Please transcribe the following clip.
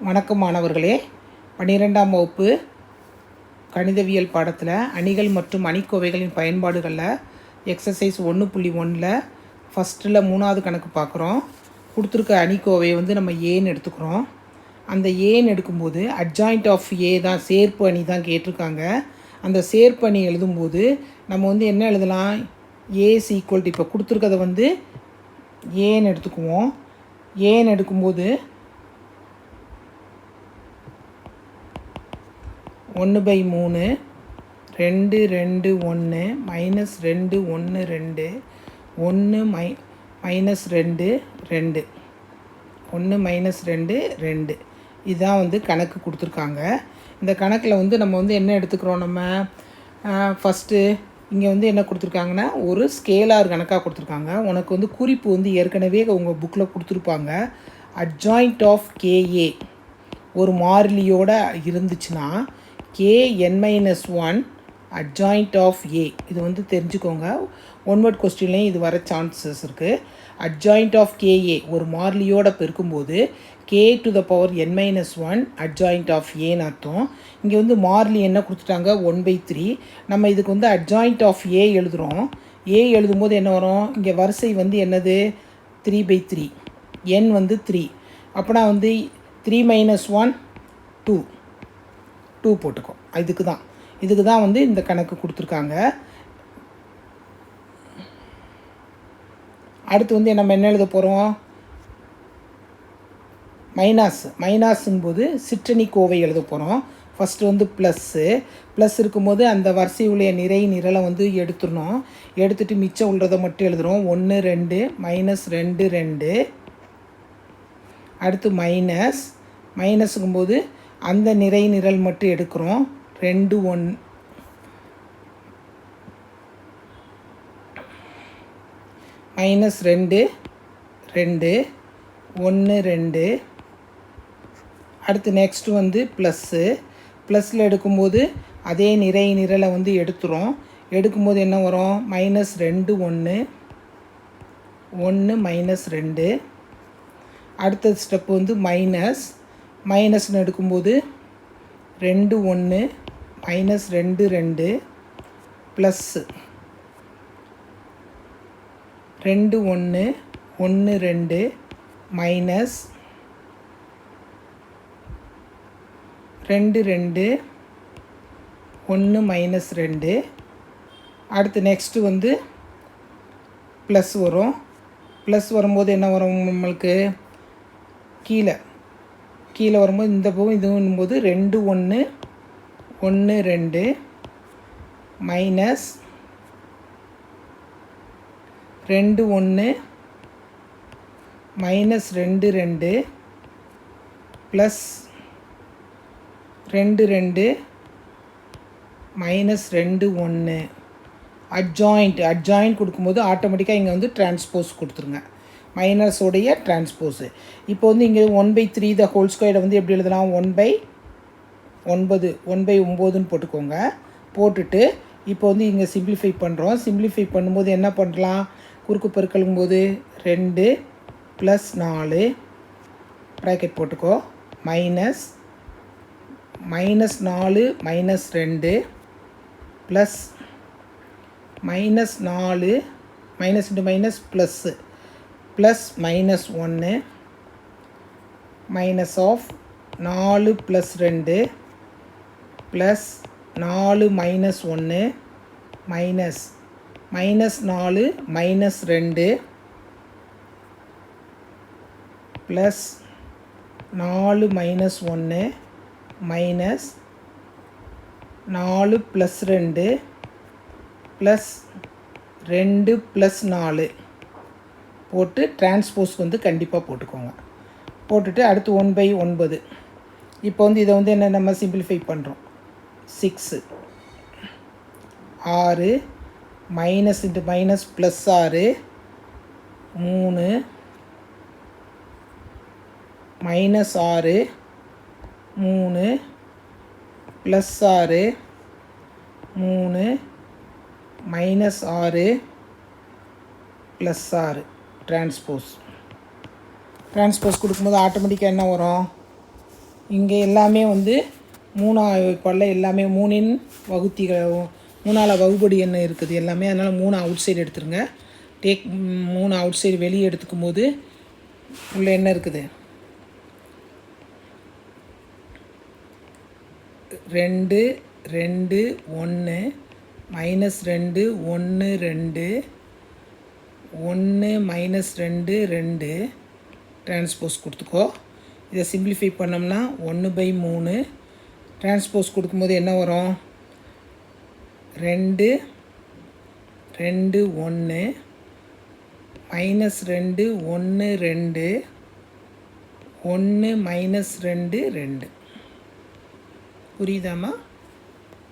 வணக்கம் மாணவர்களே. 12ஆம் வகுப்பு கணிதவியல் பாடத்தில் அணிகள் மற்றும் அணிக்கோவைகளின் பயன்பாடுகளில் எக்ஸசைஸ் 1.1ல் ஃபஸ்ட்டில் 3வது கணக்கு பார்க்குறோம். கொடுத்துருக்க அணிக்கோவையை நம்ம ஏன்னு எடுத்துக்கிறோம். அந்த ஏன்னு எடுக்கும்போது அட்ஜாயிண்ட் ஆஃப் ஏ தான், சேர்ப்பு அணி தான் கேட்டிருக்காங்க. அந்த சேர்ப்பு அணி எழுதும்போது நம்ம என்ன எழுதலாம்? ஏஸ் ஈக்குவல் டு, இப்போ கொடுத்துருக்கதை ஏன்னு எடுத்துக்குவோம். ஏன்னு எடுக்கும்போது 1/3 2 2 1 -2 1 2 1 -2 2 1 -2 2 இதுதான் கணக்கு கொடுத்துருக்காங்க. இந்த கணக்கில் நம்ம என்ன எடுத்துக்கிறோம்? நம்ம ஃபஸ்ட்டு இங்கே என்ன கொடுத்துருக்காங்கன்னா, ஒரு ஸ்கேலார் கணக்காக கொடுத்துருக்காங்க. உனக்கு குறிப்பு ஏற்கனவே உங்கள் புக்கில் கொடுத்துருப்பாங்க. அட்ஜாயிண்ட் ஆஃப் கேஏ ஒரு மாறிலியோடு இருந்துச்சுன்னா kn-1 adjoint of A, இது தெரிஞ்சுக்கோங்க. ஒன் வேர்ட் கொஸ்டின்லேயும் இது வர சான்சஸ் இருக்குது. adjoint of KA ஒரு மாறிலியோட பெருக்கும்போது k⁴n-1 adjoint of Aன்னு அர்த்தம். இங்கே மாறிலி என்ன கொடுத்துட்டாங்க? 1/3. நம்ம இதுக்கு adjoint of A எழுதுகிறோம். A எழுதும்போது என்ன வரும்? இங்கே வரிசை என்னது? 3/3. n 3. அப்போனா 3 - 1 2 போட்டுக்கோ. இதுக்கு தான் இந்த கணக்கு கொடுத்துருக்காங்க. அடுத்து நம்ம என்ன எழுத போகிறோம்? மைனாஸுங்கும்போது சிற்றணி கோவை எழுத போகிறோம். ஃபஸ்ட்டு ப்ளஸ் இருக்கும்போது அந்த வரிசையுடைய நிரலை எடுத்துடணும். எடுத்துகிட்டு மிச்சம் உள்ளதை மட்டும் எழுதுகிறோம். 1 2 -2 2. அடுத்து மைனஸுங்கும்போது அந்த நிரல் மட்டும் எடுக்கிறோம். 2 1 -2 2 1 2. அடுத்து நெக்ஸ்ட்டு ப்ளஸில் எடுக்கும்போது அதே நிரலை எடுத்துகிறோம். எடுக்கும்போது என்ன வரும்? -2 1 1 -2. அடுத்த ஸ்டெப்பு மைனஸ்னு எடுக்கும்போது 2 1 -2 2 ப்ளஸ் 2 1 1 2 மைனஸ் 2 2 1 -2. அடுத்து நெக்ஸ்ட்டு ப்ளஸ் வரும். ப்ளஸ் வரும்போது என்ன வரும்? நம்மளுக்கு கீழே வரும்போது இந்த போகும் இதுங்கும்போது 2 1 1 2 மைனஸ் 2 1 -2 2 ப்ளஸ் 2 2 -2 1. அட்ஜாயிண்ட் கொடுக்கும்போது ஆட்டோமேட்டிக்காக இங்கே டிரான்ஸ்போஸ் கொடுத்துருங்க. மைனஸோடைய டிரான்ஸ்போஸு. இப்போ இங்கே 1/3 த ஹோல் ஸ்கொயரை எப்படி எழுதலாம்? 1/9 போட்டுக்கோங்க. போட்டுட்டு இப்போ இங்கே சிம்பிளிஃபை பண்ணுறோம். சிம்பிளிஃபை பண்ணும்போது என்ன பண்ணலாம்? குறுக்கு பெருக்கலும்போது 2 + 4 ப்ராக்கெட் போட்டுக்கோ. Minus -4 -2 plus -4 minus plus plus -1 minus of 4 + 2 plus 4 -1 minus -4 -2 plus 4 -1 minus 4 + 2 plus 2 + 4 போட்டு டிரான்ஸ்போஸ் கண்டிப்பாக போட்டுக்கோங்க. போட்டுட்டு அடுத்து 1/9. இப்போ இதை என்ன நம்ம சிம்பிளிஃபை பண்ணுறோம். 6 6 minus into minus plus 6 3 -6 3 plus 6 3 -6 plus 6 transpose கொடுக்கும்போது ஆட்டோமேட்டிக்காக என்ன வரும்? இங்கே எல்லாமே வந்து 3 பல்ல எல்லாமே 3இன் வகுத்திகள் 3ஆல் வகுபடி என்ன இருக்குது எல்லாமே. அதனால் 3 அவுட் சைடு எடுத்துருங்க. டேக் 3 அவுட் சைடு வெளியே எடுத்துக்கும் போது உள்ள என்ன இருக்குது 2 2 1 -2 1 2 1 -2 2 டிரான்ஸ்போஸ் கொடுத்துக்கோ. இதை சிம்பிளிஃபை பண்ணோம்னா 1/3 டிரான்ஸ்போஸ் கொடுக்கும்போது என்ன வரும் 2 2 1 -2 1 2 1 -2 2. புரியுதாம்மா?